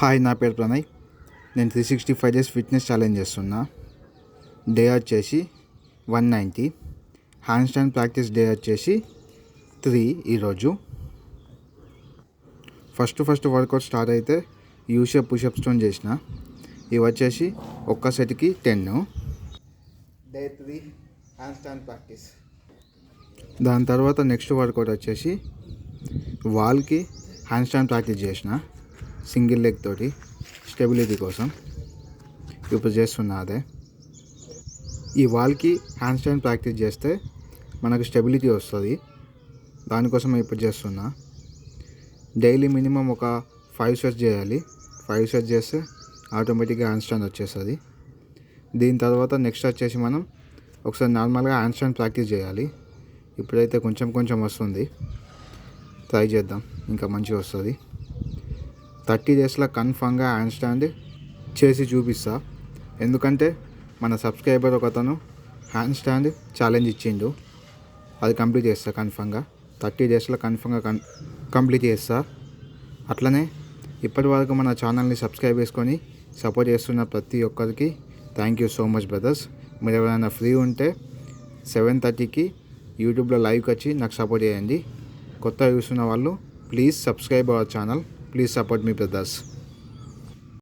Hi, నా పేరు ప్రణయ్. నేను 365 డేస్ ఫిట్నెస్ ఛాలెంజ్ చేస్తున్నా. డే వచ్చేసి 190. హ్యాండ్ స్టాండ్ ప్రాక్టీస్ డే వచ్చేసి 3. ఈరోజు ఫస్ట్ వర్కౌట్ స్టార్ట్ అయితే యూషప్ పుషప్స్తో చేసిన. ఇవి వచ్చేసి ఒక్క సెట్కి 10. Day 3 hand stand practice. దాని తర్వాత నెక్స్ట్ వర్కౌట్ వచ్చేసి వాల్కి హ్యాండ్ స్టాండ్ ప్రాక్టీస్ చేసిన సింగిల్ లెగ్ తోటి స్టెబిలిటీ కోసం. ఇప్పుడు చేస్తున్నా అదే. ఈ వాల్కి హ్యాండ్ స్టాండ్ ప్రాక్టీస్ చేస్తే మనకు స్టెబిలిటీ వస్తుంది. దానికోసం ఇప్పుడు చేస్తున్నా. డైలీ మినిమం ఒక 5 సెట్స్ చేయాలి. 5 సెట్స్ చేస్తే ఆటోమేటిక్గా హ్యాండ్ స్టాండ్ వచ్చేస్తుంది. దీని తర్వాత నెక్స్ట్ వచ్చేసి మనం ఒకసారి నార్మల్గా హ్యాండ్ స్టాండ్ ప్రాక్టీస్ చేయాలి. ఇప్పుడైతే కొంచెం వస్తుంది. ట్రై చేద్దాం, ఇంకా మంచిగా వస్తుంది. 30 డేస్లో కన్ఫామ్గా హ్యాండ్ స్టాండ్ చేసి చూపిస్తా. ఎందుకంటే మన సబ్స్క్రైబర్ ఒకతను హ్యాండ్ స్టాండ్ ఛాలెంజ్ ఇచ్చిండు. అది కంప్లీట్ చేస్తా కన్ఫామ్గా. 30 డేస్లో కన్ఫామ్గా కంప్లీట్ చేస్తా. అట్లనే ఇప్పటి వరకు మన ఛానల్ని సబ్స్క్రైబ్ చేసుకొని సపోర్ట్ చేస్తున్న ప్రతి ఒక్కరికి thank you so much brothers. మీరు ఎవరైనా ఫ్రీ ఉంటే 7:30కి యూట్యూబ్లో లైవ్కి వచ్చి నాకు సపోర్ట్ చేయండి. కొత్తగా చూస్తున్న వాళ్ళు please subscribe our channel. Please support me, brothers.